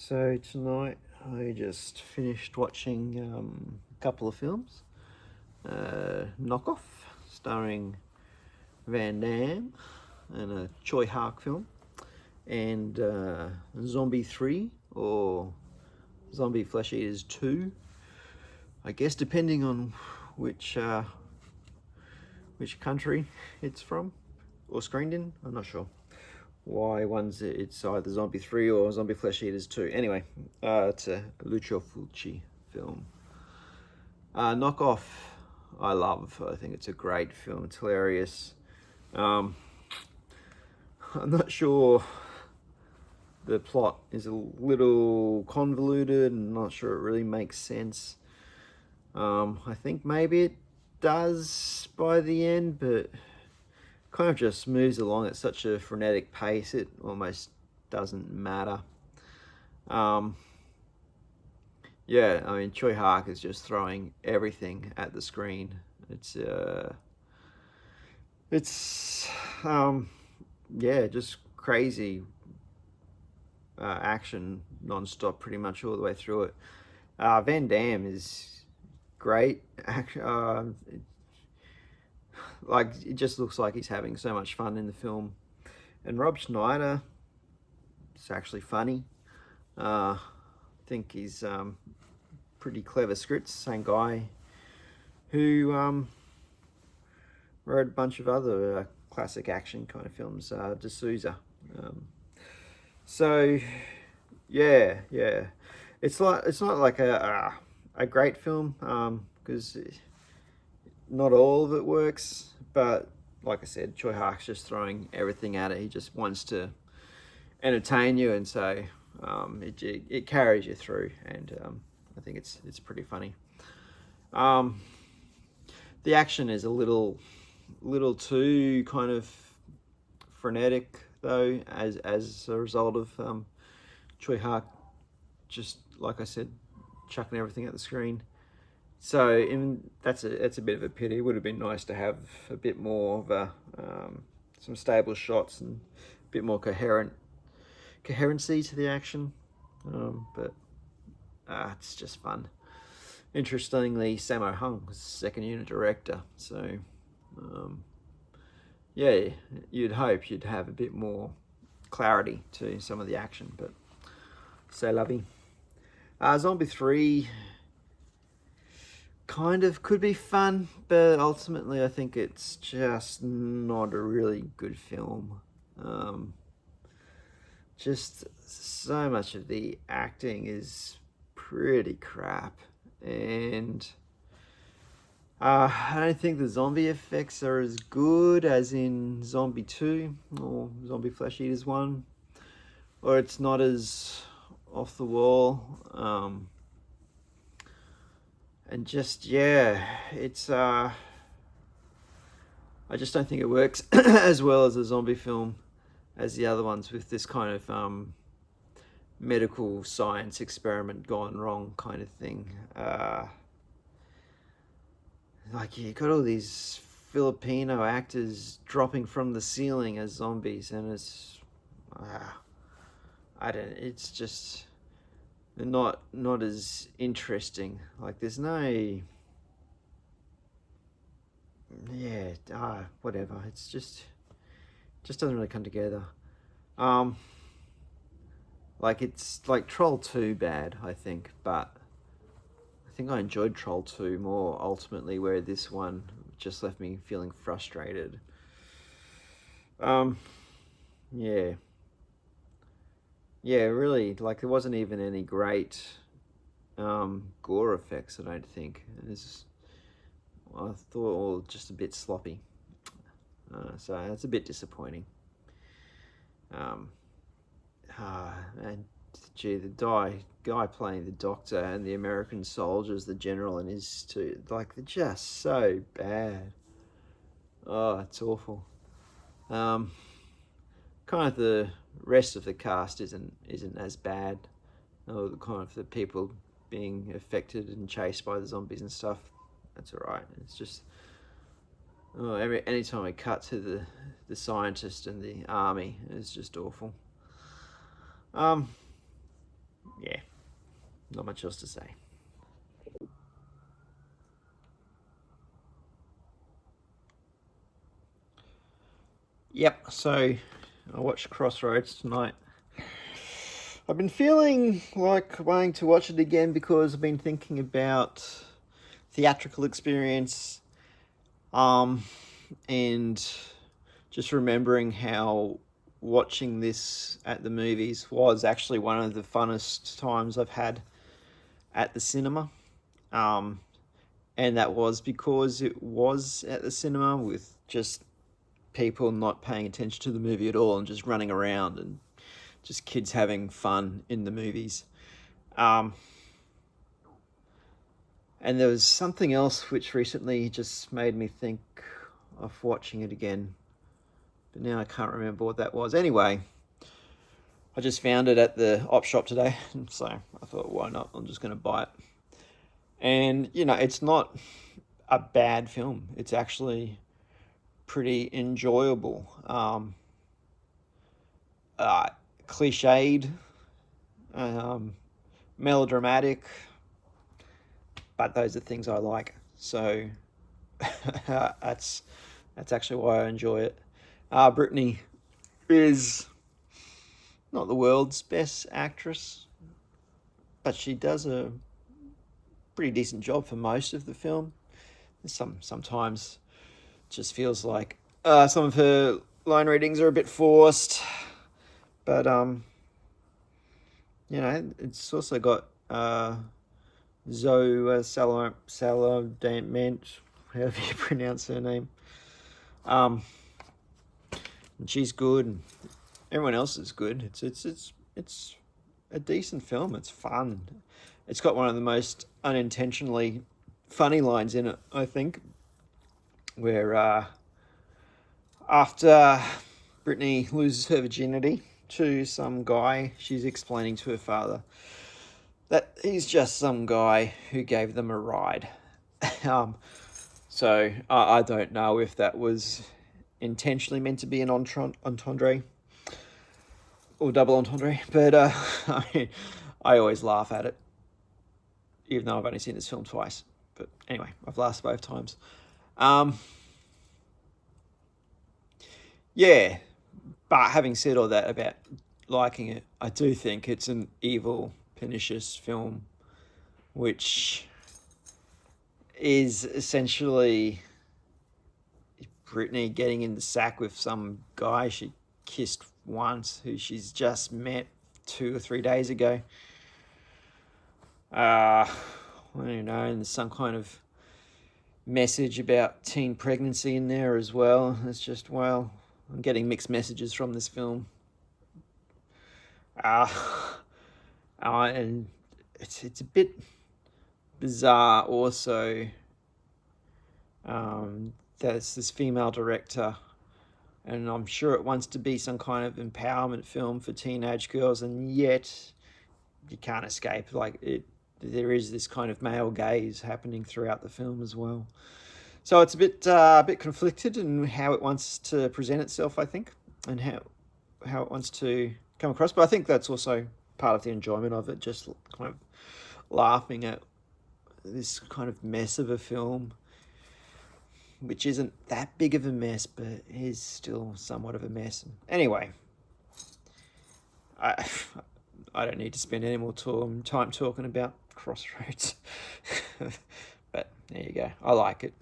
So tonight I just finished watching a couple of films. Knockoff, starring Van Damme, and a Choi Hark film, and Zombie 3 or Zombie Flesh Eaters 2, I guess, depending on which country it's from or screened in. I'm not sure why it's either Zombie 3 or Zombie Flesh Eaters 2. Anyway, it's a Lucio Fulci film. Knockoff, I love. I think it's a great film. It's hilarious. I'm not sure. The plot is a little convoluted and not sure it really makes sense. I think maybe it does by the end, but kind of just moves along at such a frenetic pace it almost doesn't matter. Yeah, I mean, Choi Hark is just throwing everything at the screen. Yeah, just crazy action non-stop pretty much all the way through it. Van Damme is great. Like, it just looks like he's having so much fun in the film. And Rob Schneider is actually funny. I think he's pretty clever scripts. Same guy who wrote a bunch of other classic action kind of films, D'Souza. So yeah, it's not like a great film, because not all of it works, but like I said, Choi Hark's just throwing everything at it. He just wants to entertain you, and so it carries you through, and I think it's pretty funny. The action is a little too kind of frenetic though, as a result of Choi Hark, just like I said, chucking everything at the screen. So that's a bit of a pity. It would have been nice to have a bit more of some stable shots and a bit more coherency to the action. But it's just fun. Interestingly, Sammo Hung was second unit director, so yeah, you'd hope you'd have a bit more clarity to some of the action, but c'est la vie. Zombie 3 kind of could be fun, but ultimately I think it's just not a really good film. Just so much of the acting is pretty crap, and I don't think the zombie effects are as good as in Zombie 2 or Zombie Flesh Eaters 1, or it's not as off the wall. And just, yeah, it's I just don't think it works as well as a zombie film as the other ones, with this kind of medical science experiment gone wrong kind of thing. Like, you got all these Filipino actors dropping from the ceiling as zombies, and it's it's just not as interesting. Like, there's no, whatever. It's just doesn't really come together. Like, it's like Troll 2 bad, I think, but I think I enjoyed Troll 2 more ultimately, where this one just left me feeling frustrated. Yeah, really, like, there wasn't even any great gore effects, I don't think. I thought all just a bit sloppy. So it's a bit disappointing. And gee, the guy playing the doctor and the American soldiers, the general and his two, like, they're just so bad. Oh, it's awful. Kind of the rest of the cast isn't as bad. Oh, kind of the people being affected and chased by the zombies and stuff, that's all right. It's just, anytime we cut to the scientist and the army, it's just awful. yeah, not much else to say. Yep, so I watched Crossroads tonight. I've been feeling like wanting to watch it again because I've been thinking about theatrical experience, and just remembering how watching this at the movies was actually one of the funnest times I've had at the cinema. Um, and that was because it was at the cinema with just people not paying attention to the movie at all and just running around and just kids having fun in the movies. Um, and there was something else which recently just made me think of watching it again. But now I can't remember what that was. Anyway, I just found it at the op shop today. So I thought, why not? I'm just going to buy it. And, you know, it's not a bad film. It's actually pretty enjoyable. Cliched, melodramatic, but those are things I like. So that's actually why I enjoy it. Brittany is not the world's best actress, but she does a pretty decent job for most of the film. Sometimes it just feels like some of her line readings are a bit forced, but you know, it's also got Zoe Saladament, however you pronounce her name. And she's good, and everyone else is good. It's a decent film. It's fun. It's got one of the most unintentionally funny lines in it, I think, where after Brittany loses her virginity to some guy, she's explaining to her father that he's just some guy who gave them a ride. So I don't know if that was intentionally meant to be an entendre or double entendre, but I always laugh at it, even though I've only seen this film twice. But anyway, I've laughed both times. Yeah, but having said all that about liking it, I do think it's an evil, pernicious film, which is essentially Brittany getting in the sack with some guy she kissed once, who she's just met 2 or 3 days ago. I don't know, and there's some kind of message about teen pregnancy in there as well. It's just, well, I'm getting mixed messages from this film. And it's a bit bizarre also. There's this female director, and I'm sure it wants to be some kind of empowerment film for teenage girls, and yet you can't escape. Like, there is this kind of male gaze happening throughout the film as well. So it's a bit conflicted in how it wants to present itself, I think, and how it wants to come across. But I think that's also part of the enjoyment of it, just kind of laughing at this kind of mess of a film, which isn't that big of a mess, but is still somewhat of a mess. Anyway, I don't need to spend any more time talking about Crossroads. But there you go. I like it.